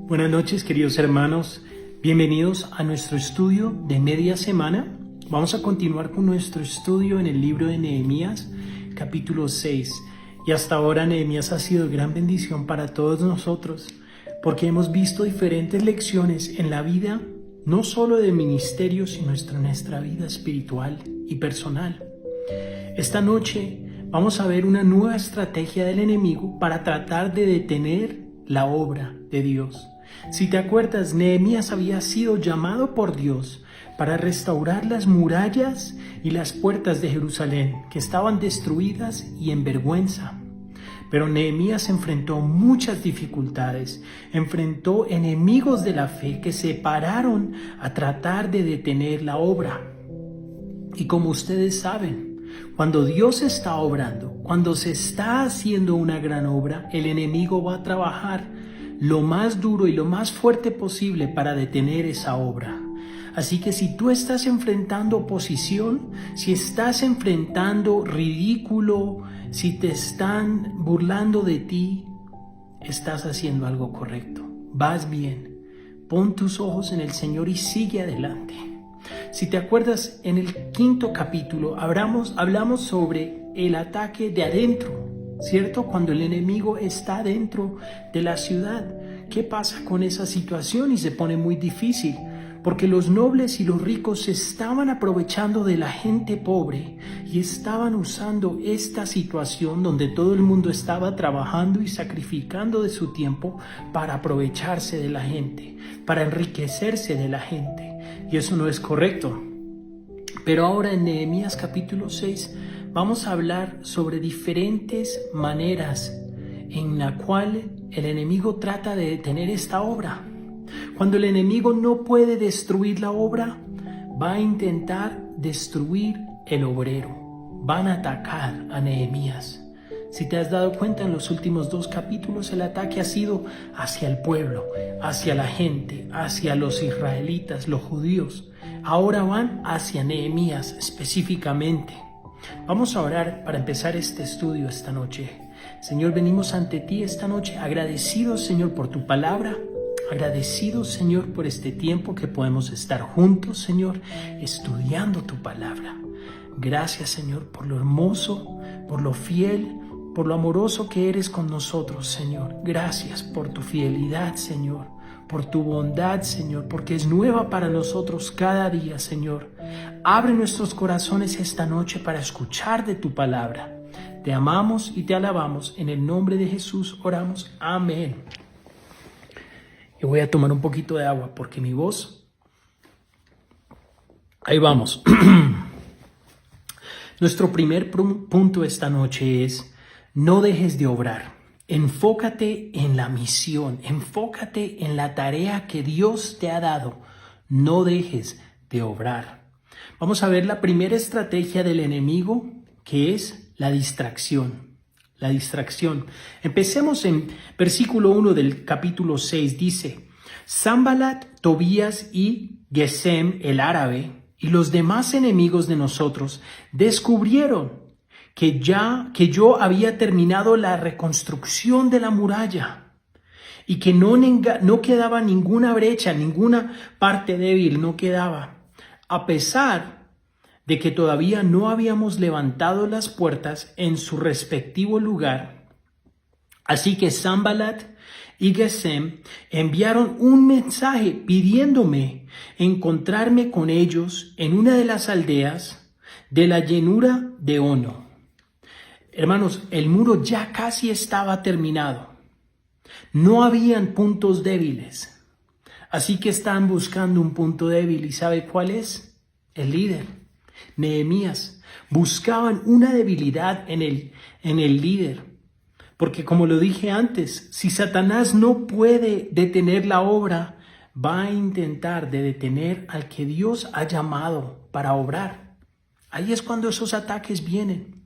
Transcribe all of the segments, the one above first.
Buenas noches, queridos hermanos. Bienvenidos a nuestro estudio de media semana. Vamos a continuar con nuestro estudio en el libro de Nehemías, capítulo 6. Y hasta ahora Nehemías ha sido gran bendición para todos nosotros, porque hemos visto diferentes lecciones en la vida, no solo del ministerio, sino en nuestra vida espiritual y personal. Esta noche vamos a ver una nueva estrategia del enemigo para tratar de detener la obra de Dios. Si te acuerdas, Nehemías había sido llamado por Dios para restaurar las murallas y las puertas de Jerusalén, que estaban destruidas y en vergüenza. Pero Nehemías enfrentó muchas dificultades, enfrentó enemigos de la fe que se pararon a tratar de detener la obra. Y como ustedes saben, cuando Dios está obrando, cuando se está haciendo una gran obra, el enemigo va a trabajar lo más duro y lo más fuerte posible para detener esa obra. Así que si tú estás enfrentando oposición, si estás enfrentando ridículo, si te están burlando de ti, estás haciendo algo correcto. Vas bien. Pon tus ojos en el Señor y sigue adelante. Si te acuerdas, en el 5º capítulo hablamos sobre el ataque de adentro, ¿cierto? Cuando el enemigo está dentro de la ciudad. ¿Qué pasa con esa situación? Y se pone muy difícil, porque los nobles y los ricos se estaban aprovechando de la gente pobre y estaban usando esta situación donde todo el mundo estaba trabajando y sacrificando de su tiempo para aprovecharse de la gente, para enriquecerse de la gente. Y eso no es correcto. Pero ahora en Nehemías capítulo 6 vamos a hablar sobre diferentes maneras en la cual el enemigo trata de detener esta obra. Cuando el enemigo no puede destruir la obra, va a intentar destruir el obrero. Van a atacar a Nehemías. Si te has dado cuenta, en los últimos 2 capítulos el ataque ha sido hacia el pueblo, hacia la gente, hacia los israelitas, los judíos. Ahora van hacia Nehemías específicamente. Vamos a orar para empezar este estudio esta noche. Señor, venimos ante ti esta noche agradecidos, Señor, por tu palabra. Agradecidos, Señor, por este tiempo que podemos estar juntos, Señor, estudiando tu palabra. Gracias, Señor, por lo hermoso, por lo fiel, por lo amoroso que eres con nosotros, Señor. Gracias por tu fidelidad, Señor, por tu bondad, Señor, porque es nueva para nosotros cada día, Señor. Abre nuestros corazones esta noche para escuchar de tu palabra. Te amamos y te alabamos. En el nombre de Jesús oramos. Amén. Yo voy a tomar un poquito de agua porque mi voz... Ahí vamos. Nuestro primer punto esta noche es: no dejes de obrar. Enfócate en la misión, enfócate en la tarea que Dios te ha dado. No dejes de obrar. Vamos a ver la primera estrategia del enemigo, que es la distracción. La distracción. Empecemos en versículo 1 del capítulo 6. Dice: Sanballat, Tobías y Gesem el árabe y los demás enemigos de nosotros descubrieron que yo había terminado la reconstrucción de la muralla y que no quedaba ninguna brecha, ninguna parte débil, no quedaba, a pesar de que todavía no habíamos levantado las puertas en su respectivo lugar. Así que Sanballat y Gesem enviaron un mensaje pidiéndome encontrarme con ellos en una de las aldeas de la llanura de Ono. Hermanos, el muro ya casi estaba terminado. No habían puntos débiles. Así que estaban buscando un punto débil. ¿Y sabe cuál es? El líder, Nehemías. Buscaban una debilidad en el líder. Porque como lo dije antes, si Satanás no puede detener la obra, va a intentar de detener al que Dios ha llamado para obrar. Ahí es cuando esos ataques vienen.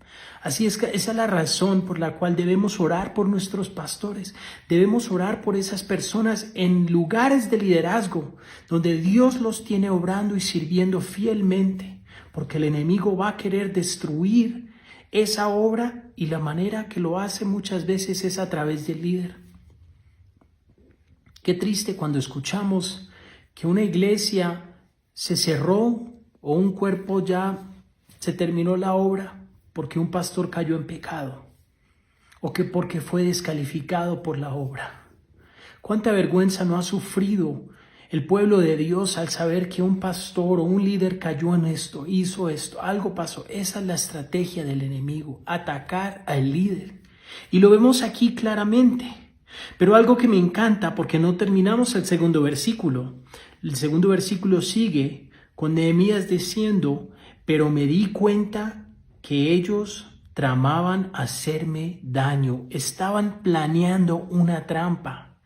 Así es que esa es la razón por la cual debemos orar por nuestros pastores. Debemos orar por esas personas en lugares de liderazgo donde Dios los tiene obrando y sirviendo fielmente, porque el enemigo va a querer destruir esa obra y la manera que lo hace muchas veces es a través del líder. Qué triste cuando escuchamos que una iglesia se cerró o un cuerpo ya se terminó la obra porque un pastor cayó en pecado o que porque fue descalificado por la obra. ¿Cuánta vergüenza no ha sufrido el pueblo de Dios al saber que un pastor o un líder cayó en esto, hizo esto, algo pasó? Esa es la estrategia del enemigo, atacar al líder. Y lo vemos aquí claramente. Pero algo que me encanta, porque no terminamos el segundo versículo. El segundo versículo sigue con Nehemías diciendo: pero me di cuenta que ellos tramaban hacerme daño, estaban planeando una trampa.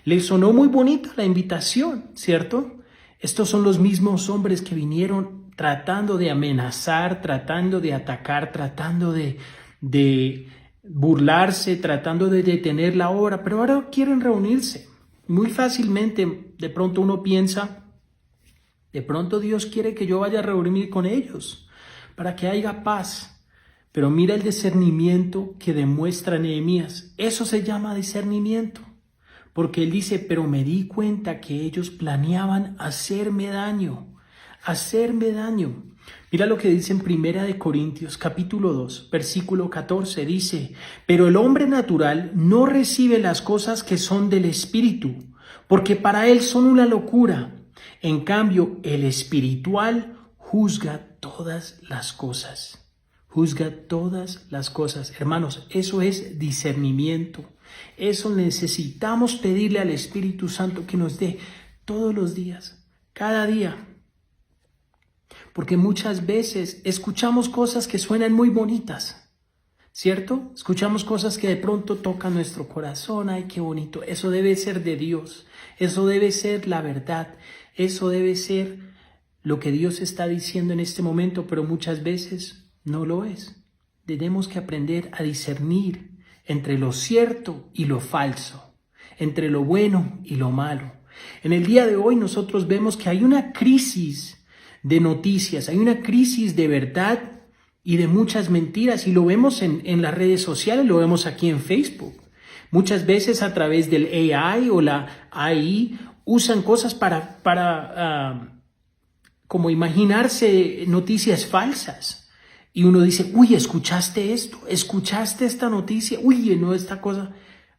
Le sonó muy bonita la invitación, ¿cierto? Estos son los mismos hombres que vinieron tratando de amenazar, tratando de atacar, tratando de burlarse, tratando de detener la obra, pero ahora quieren reunirse. Muy fácilmente, de pronto uno piensa, de pronto Dios quiere que yo vaya a reunirme con ellos para que haya paz. Pero mira el discernimiento que demuestra Nehemías. Eso se llama discernimiento. Porque él dice: pero me di cuenta que ellos planeaban hacerme daño. Hacerme daño. Mira lo que dice en 1 Corintios capítulo 2, versículo 14. Dice: pero el hombre natural no recibe las cosas que son del Espíritu, porque para él son una locura. En cambio, el espiritual juzga todas las cosas. Juzga todas las cosas. Hermanos, eso es discernimiento. Eso necesitamos pedirle al Espíritu Santo que nos dé todos los días, cada día. Porque muchas veces escuchamos cosas que suenan muy bonitas, ¿cierto? Escuchamos cosas que de pronto tocan nuestro corazón. ¡Ay, qué bonito! Eso debe ser de Dios. Eso debe ser la verdad. Eso debe ser lo que Dios está diciendo en este momento, pero muchas veces no lo es. Tenemos que aprender a discernir entre lo cierto y lo falso, entre lo bueno y lo malo. En el día de hoy nosotros vemos que hay una crisis de noticias, hay una crisis de verdad y de muchas mentiras, y lo vemos en las redes sociales, lo vemos aquí en Facebook. Muchas veces a través del AI o la AI usan cosas para como imaginarse noticias falsas. Y uno dice: uy, ¿escuchaste esto? ¿Escuchaste esta noticia? Uy, no, esta cosa.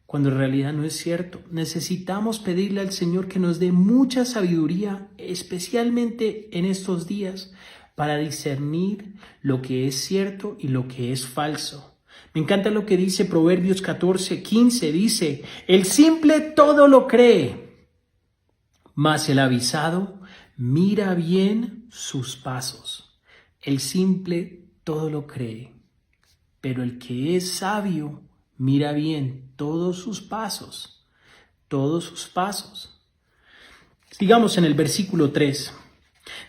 Cuando en realidad no es cierto. Necesitamos pedirle al Señor que nos dé mucha sabiduría, especialmente en estos días, para discernir lo que es cierto y lo que es falso. Me encanta lo que dice Proverbios 14:15. Dice: el simple todo lo cree, mas el avisado mira bien sus pasos. El simple todo lo cree, pero el que es sabio mira bien todos sus pasos, todos sus pasos. Sigamos en el versículo 3.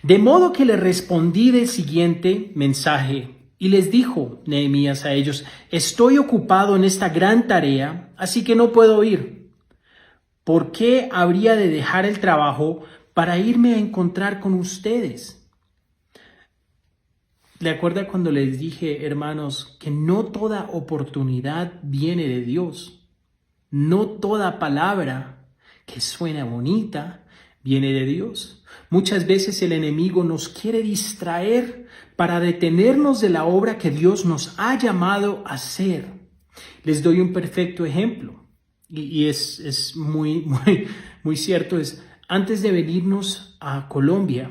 De modo que le respondí del siguiente mensaje, y les dijo Nehemías a ellos: estoy ocupado en esta gran tarea, así que no puedo ir. ¿Por qué habría de dejar el trabajo para irme a encontrar con ustedes? ¿Le acuerda cuando les dije, hermanos, que no toda oportunidad viene de Dios? No toda palabra que suena bonita viene de Dios. Muchas veces el enemigo nos quiere distraer para detenernos de la obra que Dios nos ha llamado a hacer. Les doy un perfecto ejemplo y es muy cierto. Antes de venirnos a Colombia,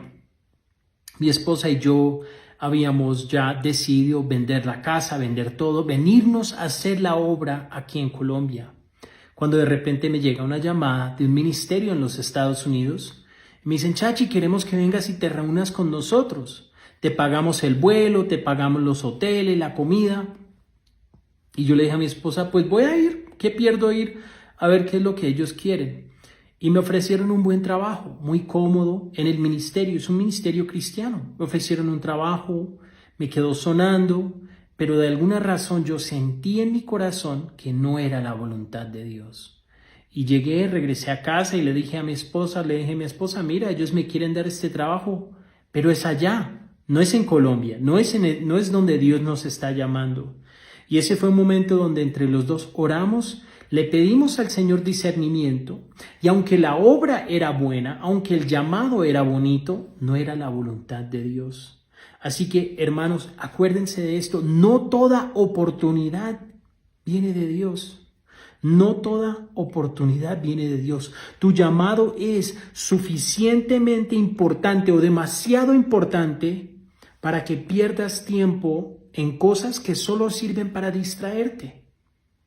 mi esposa y yo habíamos ya decidido vender la casa, vender todo, venirnos a hacer la obra aquí en Colombia. Cuando de repente me llega una llamada de un ministerio en los Estados Unidos, me dicen: Chachi, queremos que vengas y te reúnas con nosotros. Te pagamos el vuelo, te pagamos los hoteles, la comida. Y yo le dije a mi esposa: pues voy a ir, ¿qué pierdo ir a ver qué es lo que ellos quieren? Y me ofrecieron un buen trabajo, muy cómodo en el ministerio. Es un ministerio cristiano. Me ofrecieron un trabajo, me quedó sonando, pero de alguna razón yo sentí en mi corazón que no era la voluntad de Dios. Y regresé a casa y le dije a mi esposa, mira, ellos me quieren dar este trabajo, pero es allá, no es en Colombia, no es donde Dios nos está llamando. Y ese fue un momento donde entre los dos oramos. Le pedimos al Señor discernimiento y aunque la obra era buena, aunque el llamado era bonito, no era la voluntad de Dios. Así que, hermanos, acuérdense de esto, no toda oportunidad viene de Dios. No toda oportunidad viene de Dios. Tu llamado es suficientemente importante o demasiado importante para que pierdas tiempo en cosas que solo sirven para distraerte.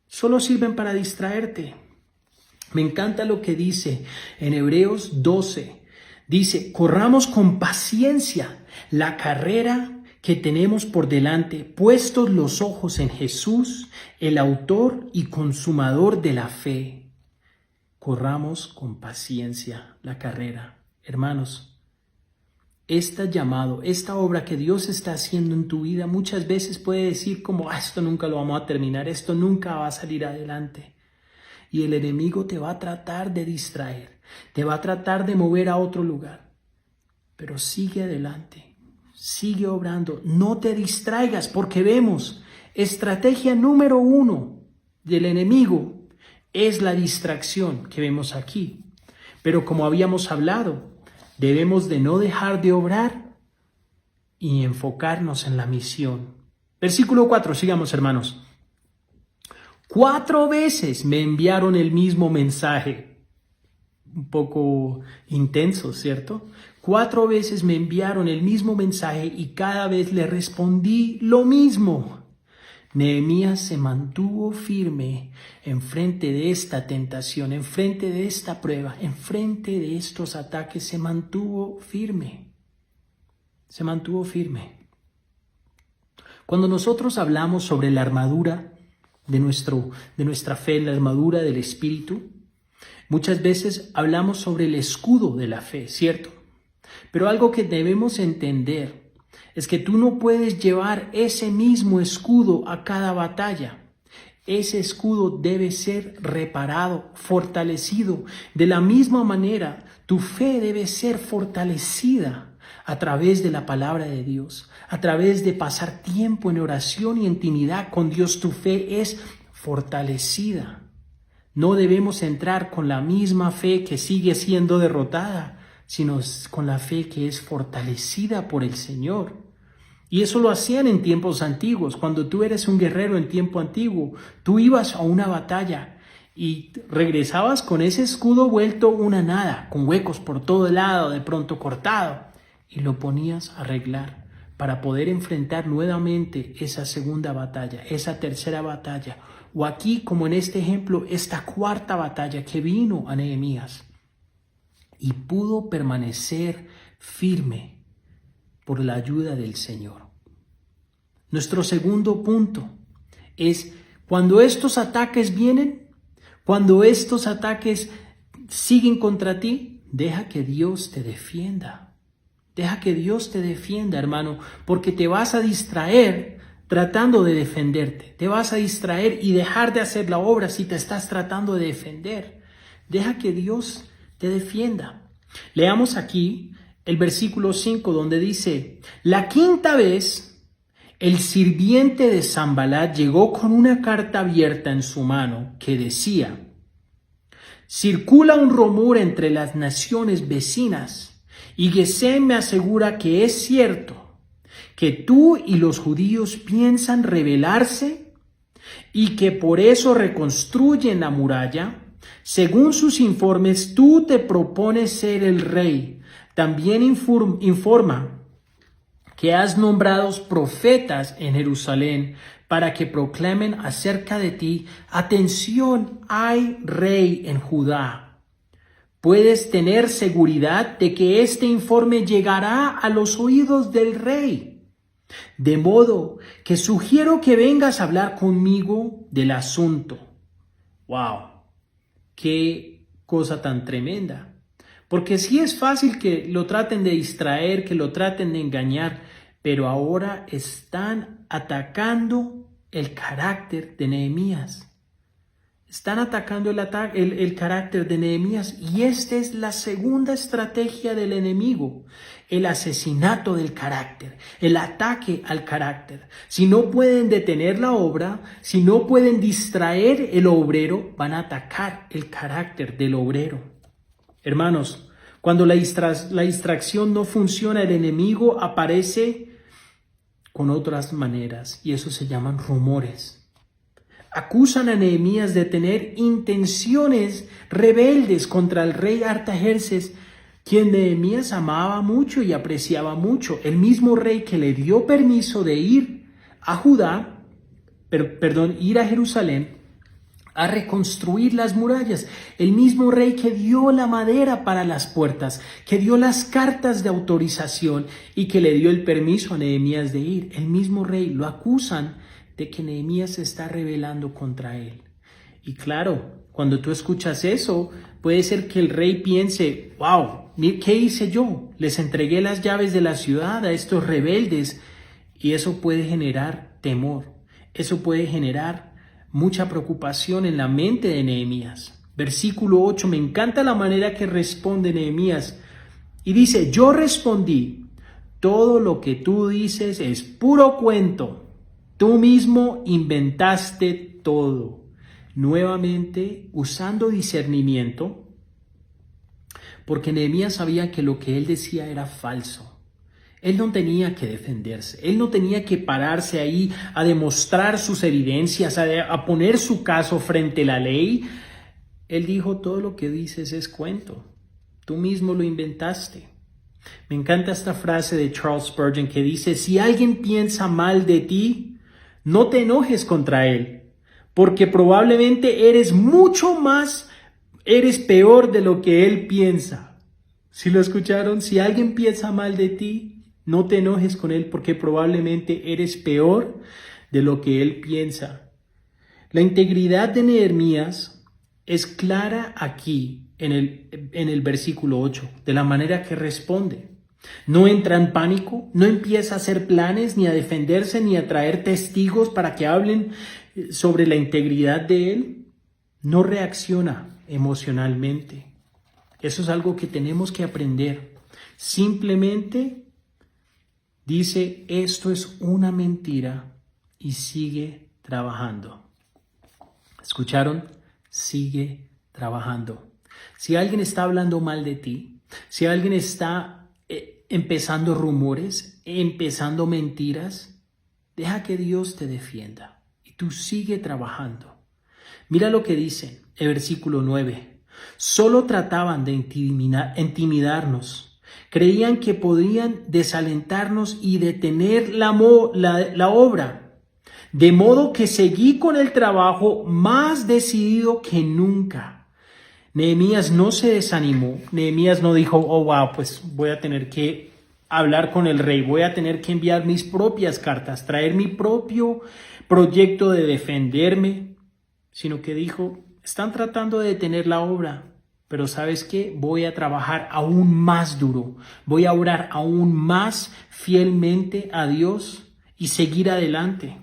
Solo sirven para distraerte. Me encanta lo que dice en Hebreos 12. Dice, corramos con paciencia la carrera que tenemos por delante, puestos los ojos en Jesús, el autor y consumador de la fe. Corramos con paciencia la carrera. Hermanos, este llamado, esta obra que Dios está haciendo en tu vida, muchas veces puede decir como, esto nunca lo vamos a terminar, esto nunca va a salir adelante. Y el enemigo te va a tratar de distraer, te va a tratar de mover a otro lugar. Pero sigue adelante. Sigue obrando, no te distraigas porque vemos, estrategia número 1 del enemigo es la distracción que vemos aquí. Pero como habíamos hablado, debemos de no dejar de obrar y enfocarnos en la misión. Versículo 4, sigamos hermanos. 4 veces me enviaron el mismo mensaje. Un poco intenso, ¿cierto? 4 veces me enviaron el mismo mensaje y cada vez le respondí lo mismo. Nehemías se mantuvo firme enfrente de esta tentación, enfrente de esta prueba, enfrente de estos ataques, se mantuvo firme. Se mantuvo firme. Cuando nosotros hablamos sobre la armadura de nuestra fe, la armadura del Espíritu, muchas veces hablamos sobre el escudo de la fe, ¿cierto? Pero algo que debemos entender es que tú no puedes llevar ese mismo escudo a cada batalla. Ese escudo debe ser reparado, fortalecido. De la misma manera, tu fe debe ser fortalecida a través de la palabra de Dios, a través de pasar tiempo en oración y intimidad con Dios. Tu fe es fortalecida. No debemos entrar con la misma fe que sigue siendo derrotada, sino con la fe que es fortalecida por el Señor. Y eso lo hacían en tiempos antiguos. Cuando tú eres un guerrero en tiempo antiguo, tú ibas a una batalla y regresabas con ese escudo vuelto una nada, con huecos por todo lado, de pronto cortado, y lo ponías a arreglar para poder enfrentar nuevamente esa segunda batalla, esa tercera batalla, o aquí, como en este ejemplo, esta cuarta batalla que vino a Nehemías. Y pudo permanecer firme por la ayuda del Señor. Nuestro segundo punto es cuando estos ataques vienen, cuando estos ataques siguen contra ti, deja que Dios te defienda. Deja que Dios te defienda, hermano, porque te vas a distraer tratando de defenderte. Te vas a distraer y dejar de hacer la obra si te estás tratando de defender. Deja que Dios te defienda. Leamos aquí el versículo 5 donde dice, la quinta vez el sirviente de Sanbalat llegó con una carta abierta en su mano que decía, circula un rumor entre las naciones vecinas y Gesem me asegura que es cierto que tú y los judíos piensan rebelarse y que por eso reconstruyen la muralla. Según sus informes, tú te propones ser el rey. También informa que has nombrado profetas en Jerusalén para que proclamen acerca de ti. Atención, hay rey en Judá. Puedes tener seguridad de que este informe llegará a los oídos del rey. De modo que sugiero que vengas a hablar conmigo del asunto. ¡Wow! ¡Qué cosa tan tremenda! Porque sí es fácil que lo traten de distraer, que lo traten de engañar, pero ahora están atacando el carácter de Nehemías. Están atacando el carácter de Nehemías, y esta es la segunda estrategia del enemigo: el asesinato del carácter, el ataque al carácter. Si no pueden detener la obra, si no pueden distraer el obrero, van a atacar el carácter del obrero. Hermanos, cuando la distracción no funciona, el enemigo aparece con otras maneras, y eso se llaman rumores. Acusan a Nehemías de tener intenciones rebeldes contra el rey Artajerjes, quien Nehemías amaba mucho y apreciaba mucho. El mismo rey que le dio permiso de ir a ir a Jerusalén a reconstruir las murallas. El mismo rey que dio la madera para las puertas, que dio las cartas de autorización y que le dio el permiso a Nehemías de ir. El mismo rey lo acusan de que Nehemías se está rebelando contra él. Y claro, cuando tú escuchas eso, puede ser que el rey piense: wow, ¿qué hice yo? Les entregué las llaves de la ciudad a estos rebeldes. Y eso puede generar temor. Eso puede generar mucha preocupación en la mente de Nehemías. Versículo 8, me encanta la manera que responde Nehemías. Y dice: yo respondí, todo lo que tú dices es puro cuento. Tú mismo inventaste todo. Nuevamente, usando discernimiento, porque Nehemías sabía que lo que él decía era falso. Él no tenía que defenderse, él no tenía que pararse ahí a demostrar sus evidencias, a poner su caso frente a la ley. Él dijo: todo lo que dices es cuento, tú mismo lo inventaste. Me encanta esta frase de Charles Spurgeon que dice: si alguien piensa mal de ti, no te enojes contra él, porque probablemente eres peor de lo que él piensa. ¿Sí lo escucharon? Si alguien piensa mal de ti, no te enojes con él, porque probablemente eres peor de lo que él piensa. La integridad de Nehemías es clara aquí en el versículo 8, de la manera que responde. No entra en pánico, no empieza a hacer planes, ni a defenderse, ni a traer testigos para que hablen sobre la integridad de él. No reacciona emocionalmente. Eso es algo que tenemos que aprender. Simplemente dice: esto es una mentira, y sigue trabajando. ¿Escucharon? Sigue trabajando. Si alguien está hablando mal de ti, si alguien está empezando rumores, empezando mentiras, deja que Dios te defienda y tú sigue trabajando. Mira lo que dice el versículo 9. Solo trataban de intimidarnos. Creían que podían desalentarnos y detener la obra. De modo que seguí con el trabajo más decidido que nunca. Nehemías no se desanimó. Nehemías no dijo: oh wow, pues voy a tener que hablar con el rey, voy a tener que enviar mis propias cartas, traer mi propio proyecto de defenderme, sino que dijo: están tratando de detener la obra, pero ¿sabes qué? Voy a trabajar aún más duro, voy a orar aún más fielmente a Dios y seguir adelante.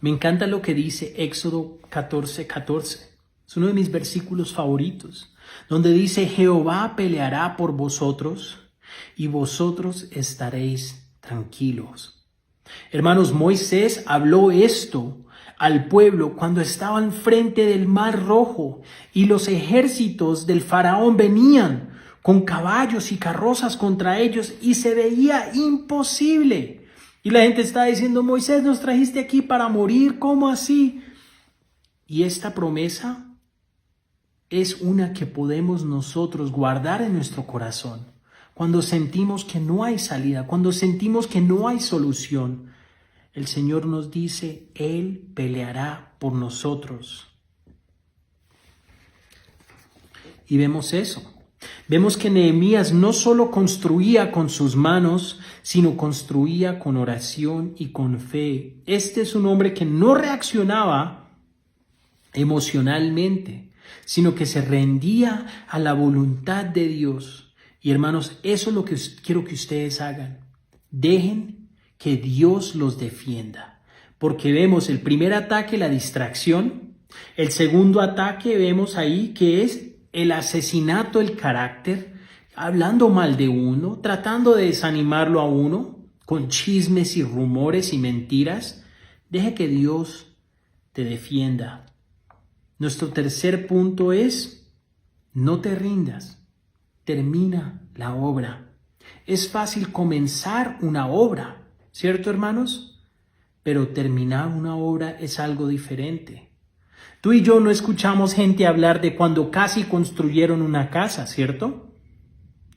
Me encanta lo que dice Éxodo 14:14. Es uno de mis versículos favoritos, donde dice: Jehová peleará por vosotros y vosotros estaréis tranquilos. Hermanos, Moisés habló esto al pueblo cuando estaban frente del Mar Rojo y los ejércitos del faraón venían con caballos y carrozas contra ellos y se veía imposible. Y la gente está diciendo: Moisés, nos trajiste aquí para morir, ¿cómo así? Y esta promesa es una que podemos nosotros guardar en nuestro corazón. Cuando sentimos que no hay salida, cuando sentimos que no hay solución, el Señor nos dice: Él peleará por nosotros. Y vemos eso. Vemos que Nehemías no solo construía con sus manos, sino construía con oración y con fe. Este es un hombre que no reaccionaba emocionalmente, sino que se rendía a la voluntad de Dios. Y hermanos, eso es lo que quiero que ustedes hagan. Dejen que Dios los defienda, porque vemos el primer ataque, la distracción. El segundo ataque vemos ahí que es el asesinato del carácter, hablando mal de uno, tratando de desanimarlo a uno con chismes y rumores y mentiras. Deje que Dios te defienda. Nuestro tercer punto es: no te rindas, termina la obra. Es fácil comenzar una obra, ¿cierto, hermanos? Pero terminar una obra es algo diferente. Tú y yo no escuchamos gente hablar de cuando casi construyeron una casa, ¿cierto?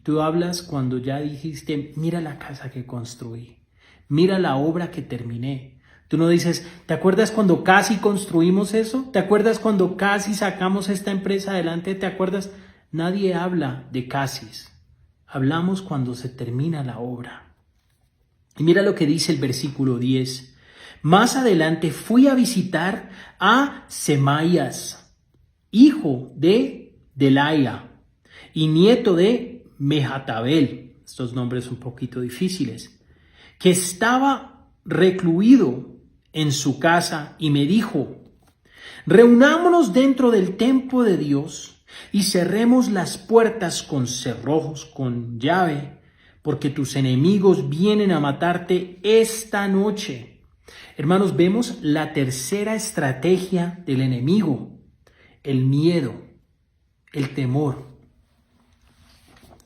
Tú hablas cuando ya dijiste: mira la casa que construí, mira la obra que terminé. Tú no dices: ¿te acuerdas cuando casi construimos eso? ¿Te acuerdas cuando casi sacamos esta empresa adelante? ¿Te acuerdas? Nadie habla de casis. Hablamos cuando se termina la obra. Y mira lo que dice el versículo 10. Más adelante fui a visitar a Semaías, hijo de Delaía y nieto de Mehatabel, estos nombres un poquito difíciles, que estaba recluido en su casa, y me dijo: reunámonos dentro del templo de Dios y cerremos las puertas con cerrojos, con llave, porque tus enemigos vienen a matarte esta noche. Hermanos, vemos la tercera estrategia del enemigo: el miedo, el temor.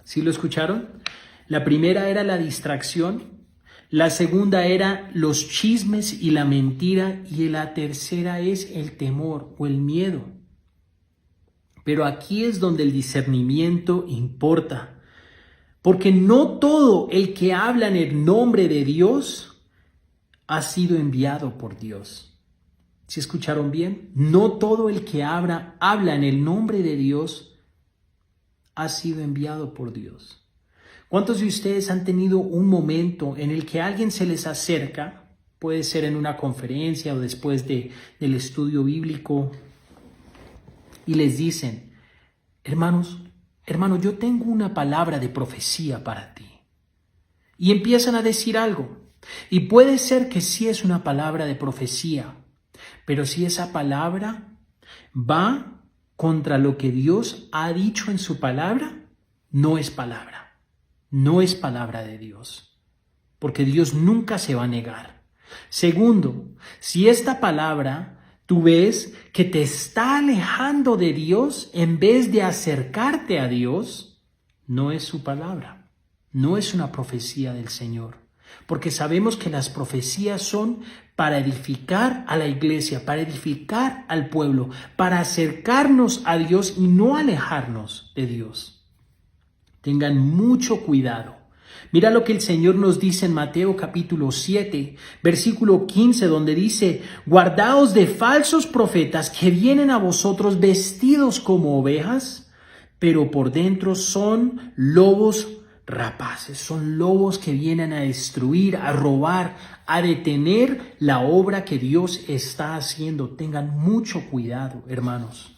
¿Sí lo escucharon? La primera era la distracción, la segunda era los chismes y la mentira, y la tercera es el temor o el miedo. Pero aquí es donde el discernimiento importa, porque no todo el que habla en el nombre de Dios ha sido enviado por Dios. ¿Sí escucharon bien? No todo el que habla en el nombre de Dios ha sido enviado por Dios. ¿Cuántos de ustedes han tenido un momento en el que alguien se les acerca? Puede ser en una conferencia o después del estudio bíblico, y les dicen: hermano, yo tengo una palabra de profecía para ti. Y empiezan a decir algo. Y puede ser que sí es una palabra de profecía, pero si esa palabra va contra lo que Dios ha dicho en su palabra, no es palabra de Dios, porque Dios nunca se va a negar. Segundo, si esta palabra tú ves que te está alejando de Dios en vez de acercarte a Dios, no es su palabra, no es una profecía del Señor. Porque sabemos que las profecías son para edificar a la iglesia, para edificar al pueblo, para acercarnos a Dios y no alejarnos de Dios. Tengan mucho cuidado. Mira lo que el Señor nos dice en Mateo capítulo 7, versículo 15, donde dice: guardaos de falsos profetas que vienen a vosotros vestidos como ovejas, pero por dentro son lobos rapaces. Son lobos que vienen a destruir, a robar, a detener la obra que Dios está haciendo. Tengan mucho cuidado, hermanos.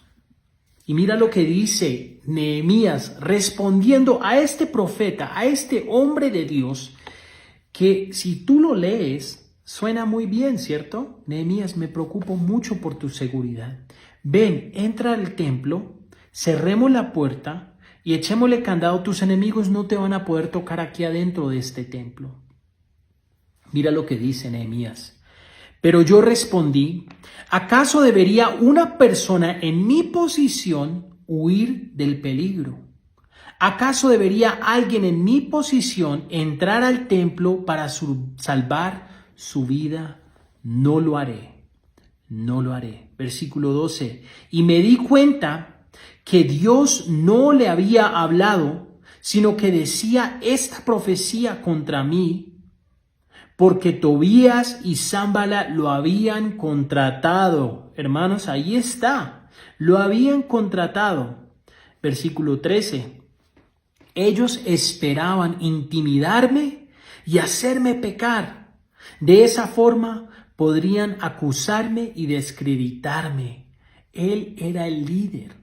Y mira lo que dice Nehemías respondiendo a este profeta, a este hombre de Dios, que si tú lo lees, suena muy bien, ¿cierto? Nehemías: me preocupo mucho por tu seguridad. Ven, entra al templo, cerremos la puerta y echémosle candado. Tus enemigos no te van a poder tocar aquí adentro de este templo. Mira lo que dice Nehemías: pero yo respondí: ¿acaso debería una persona en mi posición huir del peligro? ¿Acaso debería alguien en mi posición entrar al templo para salvar su vida? No lo haré, no lo haré. Versículo 12. Y me di cuenta que Dios no le había hablado, sino que decía esta profecía contra mí, porque Tobías y Sámbala lo habían contratado. Hermanos, ahí está, lo habían contratado. Versículo 13. Ellos esperaban intimidarme y hacerme pecar. De esa forma podrían acusarme y descreditarme. Él era el líder.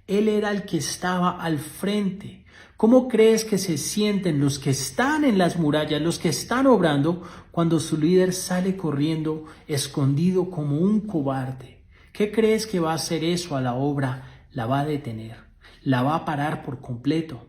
Él era el que estaba al frente. ¿Cómo crees que se sienten los que están en las murallas, los que están obrando, cuando su líder sale corriendo escondido como un cobarde? ¿Qué crees que va a hacer eso a la obra? La va a detener, la va a parar por completo.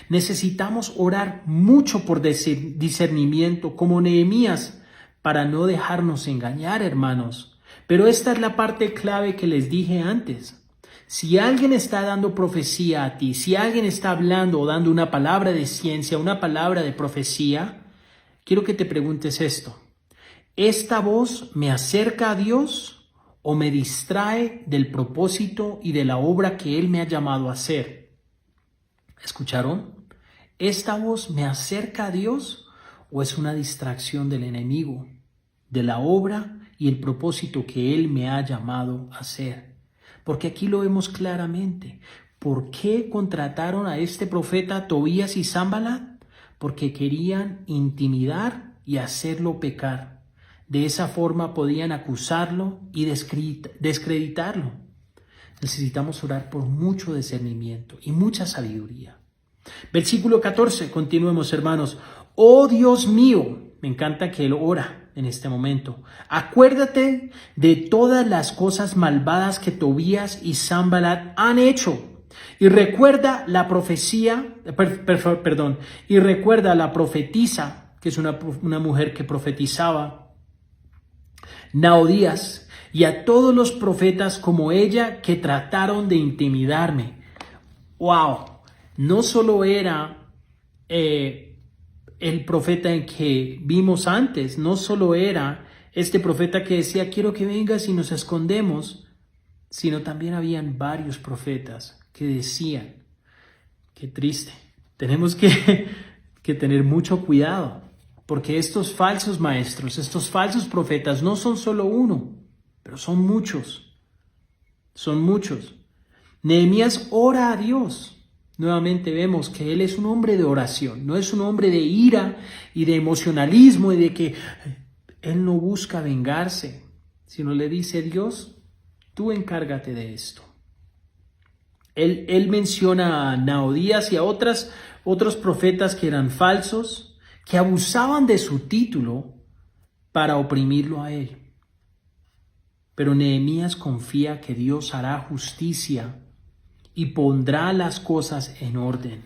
Necesitamos orar mucho por discernimiento, como Nehemías, para no dejarnos engañar, hermanos. Pero esta es la parte clave que les dije antes. Si alguien está dando profecía a ti, si alguien está hablando o dando una palabra de ciencia, una palabra de profecía, quiero que te preguntes esto. ¿Esta voz me acerca a Dios o me distrae del propósito y de la obra que Él me ha llamado a hacer? ¿Escucharon? ¿Esta voz me acerca a Dios o es una distracción del enemigo, de la obra y el propósito que Él me ha llamado a hacer? Porque aquí lo vemos claramente. ¿Por qué contrataron a este profeta Tobías y Sanballat? Porque querían intimidar y hacerlo pecar. De esa forma podían acusarlo y descreditarlo. Necesitamos orar por mucho discernimiento y mucha sabiduría. Versículo 14, continuemos, hermanos. Oh Dios mío, me encanta que él ora en este momento. Acuérdate de todas las cosas malvadas que Tobías y Sanballat han hecho. Y recuerda la profecía, y recuerda a la profetisa, que es una mujer que profetizaba, Naodías, y a todos los profetas como ella que trataron de intimidarme. ¡Wow! No solo era el profeta en que vimos antes, no solo era este profeta que decía quiero que vengas y nos escondemos, sino también habían varios profetas que decían, qué triste, tenemos que tener mucho cuidado, porque estos falsos maestros, estos falsos profetas no son solo uno, pero son muchos, son muchos. Nehemías ora a Dios. Nuevamente vemos que él es un hombre de oración, no es un hombre de ira y de emocionalismo y de que él no busca vengarse, sino le dice, Dios, tú encárgate de esto. Él menciona a Naodías y a otros profetas que eran falsos, que abusaban de su título para oprimirlo a él. Pero Nehemías confía que Dios hará justicia y pondrá las cosas en orden.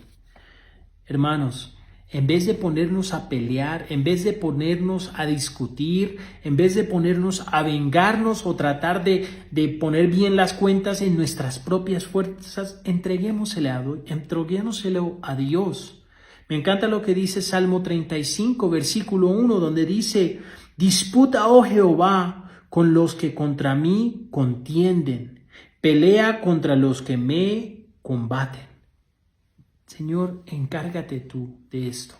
Hermanos, en vez de ponernos a pelear, en vez de ponernos a discutir, en vez de ponernos a vengarnos o tratar de poner bien las cuentas en nuestras propias fuerzas, entreguémoselo a Dios. Me encanta lo que dice Salmo 35, versículo 1, donde dice, disputa, oh Jehová, con los que contra mí contienden. Pelea contra los que me combaten. Señor, encárgate tú de esto.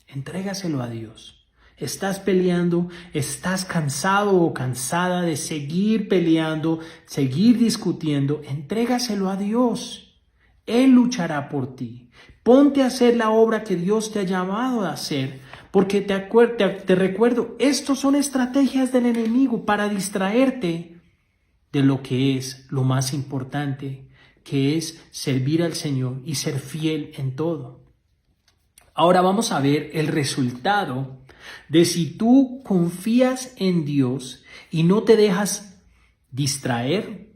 Entrégaselo a Dios. Estás peleando, estás cansado o cansada de seguir peleando, seguir discutiendo. Entrégaselo a Dios. Él luchará por ti. Ponte a hacer la obra que Dios te ha llamado a hacer. Porque te recuerdo, estos son estrategias del enemigo para distraerte de lo que es lo más importante, que es servir al Señor y ser fiel en todo. Ahora vamos a ver el resultado de si tú confías en Dios y no te dejas distraer,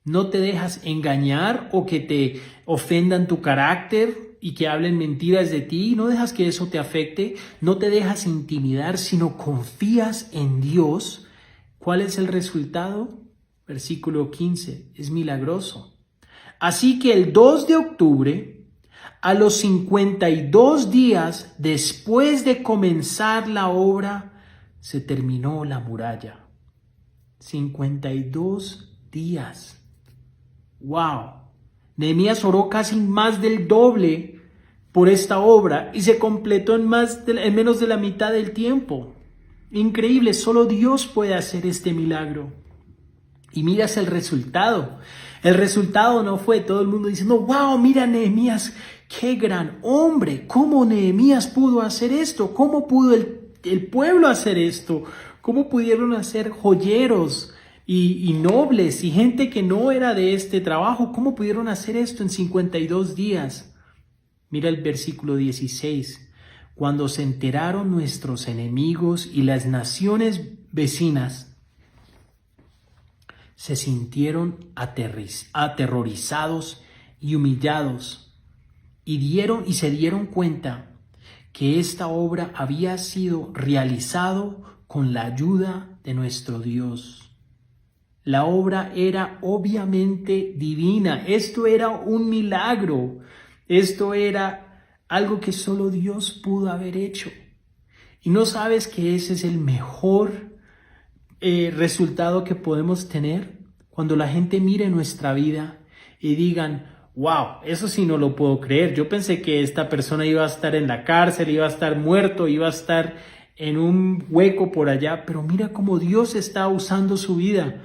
no te dejas engañar o que te ofendan tu carácter y que hablen mentiras de ti, no dejas que eso te afecte, no te dejas intimidar, sino confías en Dios. ¿Cuál es el resultado? Versículo 15, es milagroso. Así que el 2 de octubre, a los 52 días después de comenzar la obra, se terminó la muralla. 52 días. ¡Wow! Nehemías oró casi más del doble por esta obra y se completó en menos de la mitad del tiempo. Increíble, solo Dios puede hacer este milagro. Y miras el resultado. El resultado no fue todo el mundo diciendo, wow, mira Nehemías, qué gran hombre. ¿Cómo Nehemías pudo hacer esto? ¿Cómo pudo el pueblo hacer esto? ¿Cómo pudieron hacer joyeros y nobles y gente que no era de este trabajo? ¿Cómo pudieron hacer esto en 52 días? Mira el versículo 16. Cuando se enteraron nuestros enemigos y las naciones vecinas, se sintieron aterrorizados y humillados y se dieron cuenta que esta obra había sido realizado con la ayuda de nuestro Dios. La obra era obviamente divina. Esto era un milagro. Esto era algo que solo Dios pudo haber hecho. Y no sabes que ese es el mejor resultado que podemos tener cuando la gente mire nuestra vida y digan: wow, eso sí no lo puedo creer. Yo pensé que esta persona iba a estar en la cárcel, iba a estar muerto, iba a estar en un hueco por allá, pero mira cómo Dios está usando su vida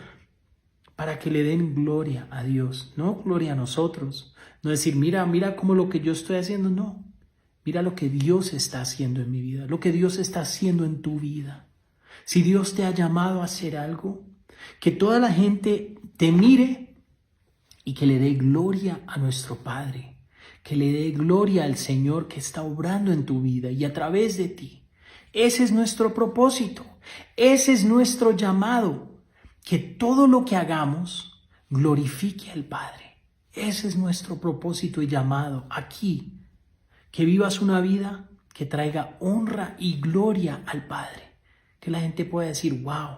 para que le den gloria a Dios, no gloria a nosotros. No decir, mira cómo lo que yo estoy haciendo, no. Mira lo que Dios está haciendo en mi vida, lo que Dios está haciendo en tu vida. Si Dios te ha llamado a hacer algo, que toda la gente te mire y que le dé gloria a nuestro Padre, que le dé gloria al Señor que está obrando en tu vida y a través de ti. Ese es nuestro propósito, ese es nuestro llamado, que todo lo que hagamos glorifique al Padre. Ese es nuestro propósito y llamado aquí, que vivas una vida que traiga honra y gloria al Padre. Que la gente pueda decir, wow,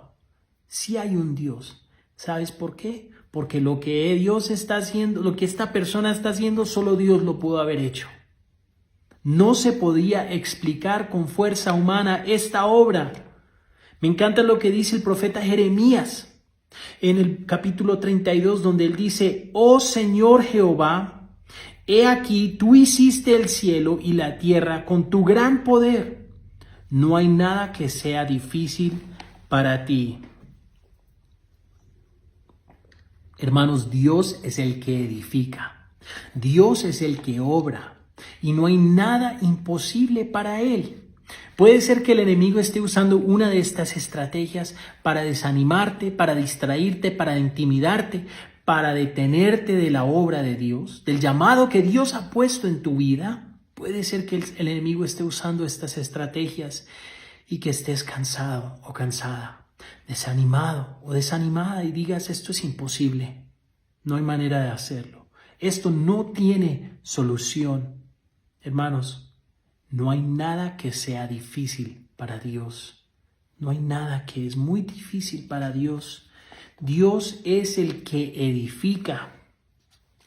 sí hay un Dios. ¿Sabes por qué? Porque lo que Dios está haciendo, lo que esta persona está haciendo, solo Dios lo pudo haber hecho. No se podía explicar con fuerza humana esta obra. Me encanta lo que dice el profeta Jeremías en el capítulo 32, donde él dice: oh Señor Jehová, he aquí tú hiciste el cielo y la tierra con tu gran poder. No hay nada que sea difícil para ti. Hermanos, Dios es el que edifica. Dios es el que obra. Y no hay nada imposible para Él. Puede ser que el enemigo esté usando una de estas estrategias para desanimarte, para distraerte, para intimidarte, para detenerte de la obra de Dios, del llamado que Dios ha puesto en tu vida. Puede ser que el enemigo esté usando estas estrategias y que estés cansado o cansada, desanimado o desanimada y digas: esto es imposible, no hay manera de hacerlo, esto no tiene solución. Hermanos, no hay nada que sea difícil para Dios, no hay nada que es muy difícil para Dios. Dios es el que edifica.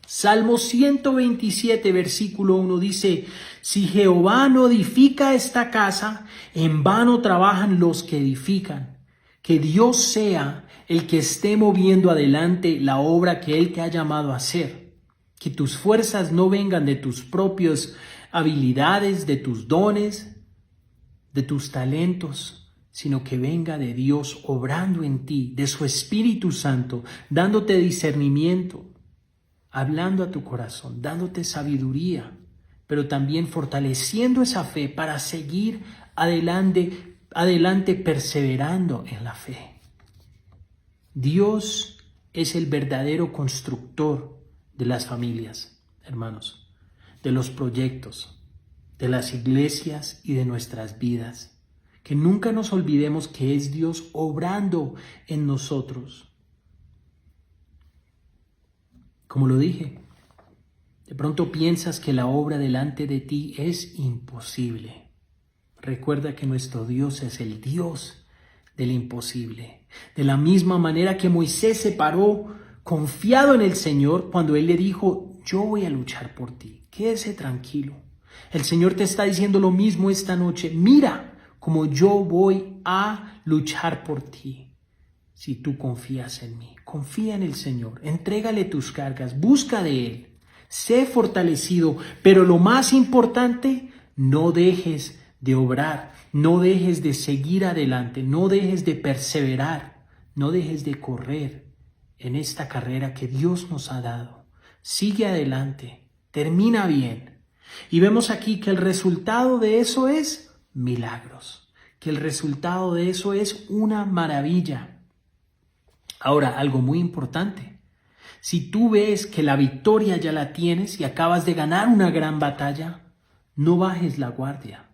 Salmo 127, versículo 1 dice: si Jehová no edifica esta casa, en vano trabajan los que edifican. Que Dios sea el que esté moviendo adelante la obra que Él te ha llamado a hacer. Que tus fuerzas no vengan de tus propias habilidades, de tus dones, de tus talentos, sino que venga de Dios obrando en ti, de su Espíritu Santo, dándote discernimiento, hablando a tu corazón, dándote sabiduría, pero también fortaleciendo esa fe para seguir adelante perseverando en la fe. Dios es el verdadero constructor de las familias, hermanos, de los proyectos, de las iglesias y de nuestras vidas. Que nunca nos olvidemos que es Dios obrando en nosotros. Como lo dije, de pronto piensas que la obra delante de ti es imposible. Recuerda que nuestro Dios es el Dios del imposible. De la misma manera que Moisés se paró confiado en el Señor cuando Él le dijo: yo voy a luchar por ti, quédese tranquilo. El Señor te está diciendo lo mismo esta noche: mira cómo yo voy a luchar por ti. Si tú confías en mí, confía en el Señor, entrégale tus cargas, busca de Él, sé fortalecido, pero lo más importante, no dejes de obrar, no dejes de seguir adelante, no dejes de perseverar, no dejes de correr en esta carrera que Dios nos ha dado. Sigue adelante, termina bien. Y vemos aquí que el resultado de eso es milagros, que el resultado de eso es una maravilla. Ahora, algo muy importante: si tú ves que la victoria ya la tienes y acabas de ganar una gran batalla, no bajes la guardia,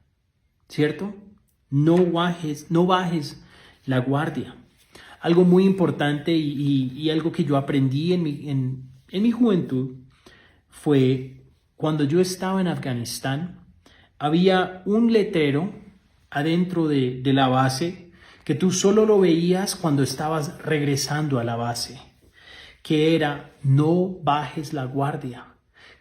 ¿cierto? No bajes la guardia. Algo muy importante y algo que yo aprendí en mi juventud fue cuando yo estaba en Afganistán, había un letrero adentro de la base que tú solo lo veías cuando estabas regresando a la base, que era no bajes la guardia.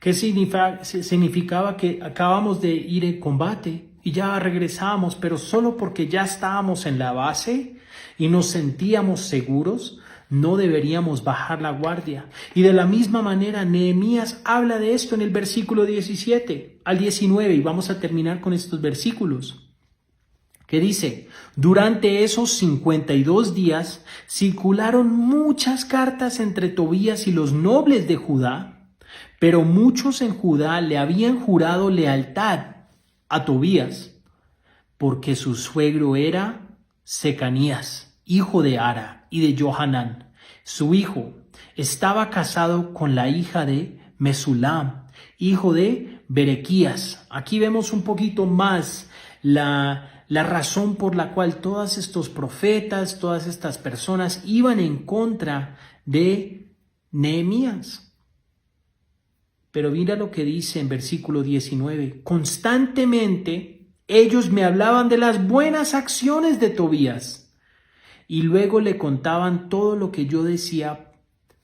¿Qué significaba? Que acabamos de ir en combate y ya regresamos, pero solo porque ya estábamos en la base y nos sentíamos seguros, no deberíamos bajar la guardia. Y de la misma manera, Nehemías habla de esto en el versículo 17 al 19, y vamos a terminar con estos versículos, que dice: durante esos 52 días circularon muchas cartas entre Tobías y los nobles de Judá, pero muchos en Judá le habían jurado lealtad a Tobías, porque su suegro era Secanías, hijo de Ara y de Johanán. Su hijo estaba casado con la hija de Mesulam, hijo de Berequías. Aquí vemos un poquito más la razón por la cual todos estos profetas, todas estas personas iban en contra de Nehemías. Pero mira lo que dice en versículo 19. Constantemente ellos me hablaban de las buenas acciones de Tobías y luego le contaban todo lo que yo decía.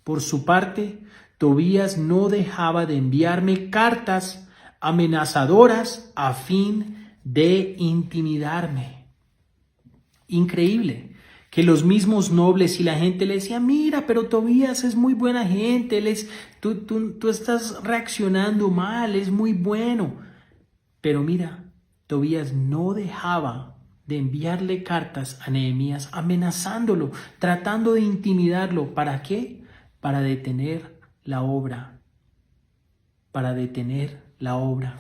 Por su parte, Tobías no dejaba de enviarme cartas amenazadoras a fin de intimidarme. Increíble que los mismos nobles y la gente le decía: mira, pero Tobías es muy buena gente, tú estás reaccionando mal, es muy bueno. Pero mira, Tobías no dejaba de enviarle cartas a Nehemías amenazándolo, tratando de intimidarlo. ¿Para qué? Para detener la obra. Para detener la obra.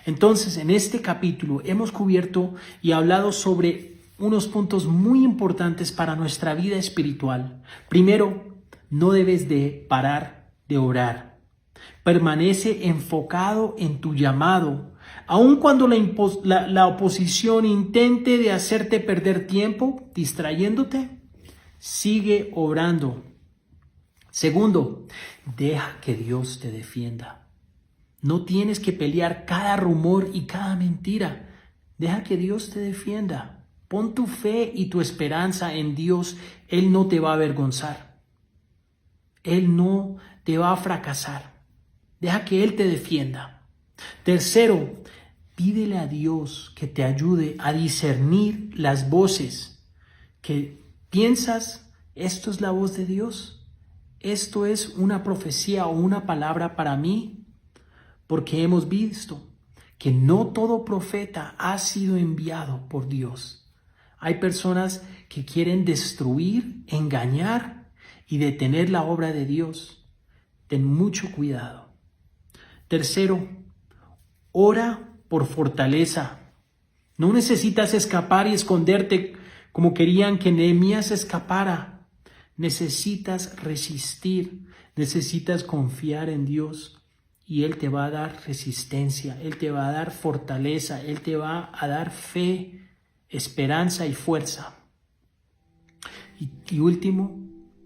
Entonces, en este capítulo hemos cubierto y hablado sobre unos puntos muy importantes para nuestra vida espiritual. Primero, no debes de parar de orar. Permanece enfocado en tu llamado. Aun cuando la oposición intente de hacerte perder tiempo, distrayéndote, sigue orando. Segundo, deja que Dios te defienda. No tienes que pelear cada rumor y cada mentira. Deja que Dios te defienda. Pon tu fe y tu esperanza en Dios. Él no te va a avergonzar. Él no te va a fracasar. Deja que Él te defienda. Tercero, pídele a Dios que te ayude a discernir las voces que piensas: ¿esto es la voz de Dios? ¿Esto es una profecía o una palabra para mí? Porque hemos visto que no todo profeta ha sido enviado por Dios. Hay personas que quieren destruir, engañar y detener la obra de Dios. Ten mucho cuidado. Tercero, ora por fortaleza. No necesitas escapar y esconderte como querían que Nehemías escapara. Necesitas resistir, necesitas confiar en Dios y Él te va a dar resistencia, Él te va a dar fortaleza, Él te va a dar fe, esperanza y fuerza. Y último,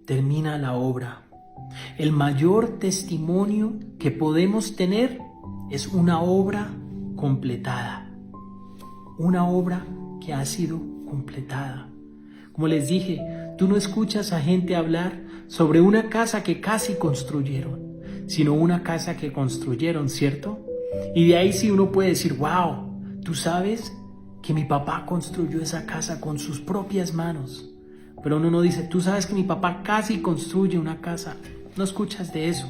termina la obra. El mayor testimonio que podemos tener es una obra completada. Una obra que ha sido completada. Como les dije, tú no escuchas a gente hablar sobre una casa que casi construyeron, sino una casa que construyeron, ¿cierto? Y de ahí sí uno puede decir: wow, ¿tú sabes que mi papá construyó esa casa con sus propias manos? Pero uno no dice: tú sabes que mi papá casi construye una casa. No escuchas de eso.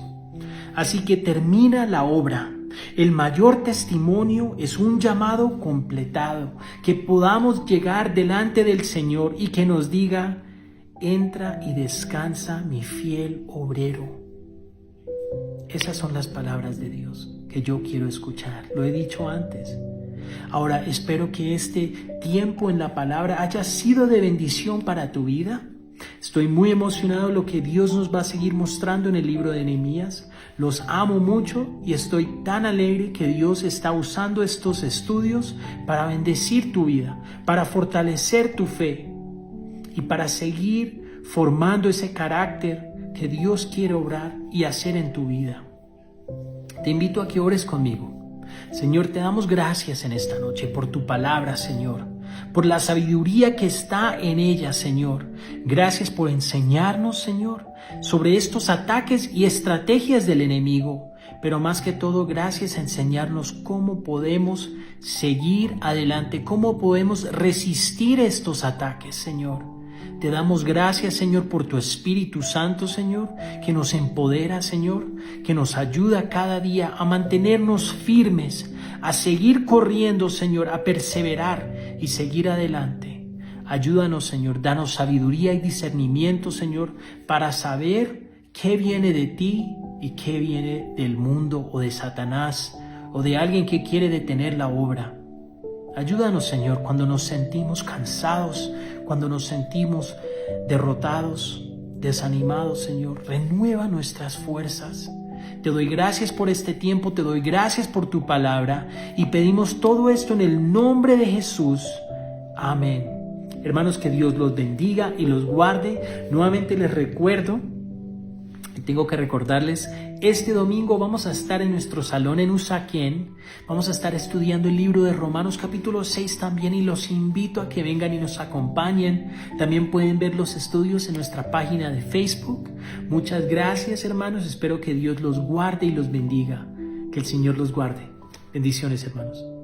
Así que termina la obra. El mayor testimonio es un llamado completado, que podamos llegar delante del Señor y que nos diga: entra y descansa, mi fiel obrero. Esas son las palabras de Dios que yo quiero escuchar. Lo he dicho antes. Ahora, espero que este tiempo en la palabra haya sido de bendición para tu vida. Estoy muy emocionado de lo que Dios nos va a seguir mostrando en el libro de Nehemías. Los amo mucho y estoy tan alegre que Dios está usando estos estudios para bendecir tu vida, para fortalecer tu fe y para seguir formando ese carácter que Dios quiere obrar y hacer en tu vida. Te invito a que ores conmigo. Señor, te damos gracias en esta noche por tu palabra, Señor, por la sabiduría que está en ella, Señor. Gracias por enseñarnos, Señor, sobre estos ataques y estrategias del enemigo, pero más que todo, gracias a enseñarnos cómo podemos seguir adelante, cómo podemos resistir estos ataques, Señor. Te damos gracias, Señor, por tu Espíritu Santo, Señor, que nos empodera, Señor, que nos ayuda cada día a mantenernos firmes, a seguir corriendo, Señor, a perseverar y seguir adelante. Ayúdanos, Señor, danos sabiduría y discernimiento, Señor, para saber qué viene de ti y qué viene del mundo o de Satanás o de alguien que quiere detener la obra. Ayúdanos, Señor, cuando nos sentimos cansados, cuando nos sentimos derrotados, desanimados, Señor. Renueva nuestras fuerzas. Te doy gracias por este tiempo, te doy gracias por tu palabra y pedimos todo esto en el nombre de Jesús. Amén. Hermanos, que Dios los bendiga y los guarde. Nuevamente les recuerdo, tengo que recordarles, este domingo vamos a estar en nuestro salón en Usaquén. Vamos a estar estudiando el libro de Romanos capítulo 6 también y los invito a que vengan y nos acompañen. También pueden ver los estudios en nuestra página de Facebook. Muchas gracias, hermanos. Espero que Dios los guarde y los bendiga. Que el Señor los guarde. Bendiciones, hermanos.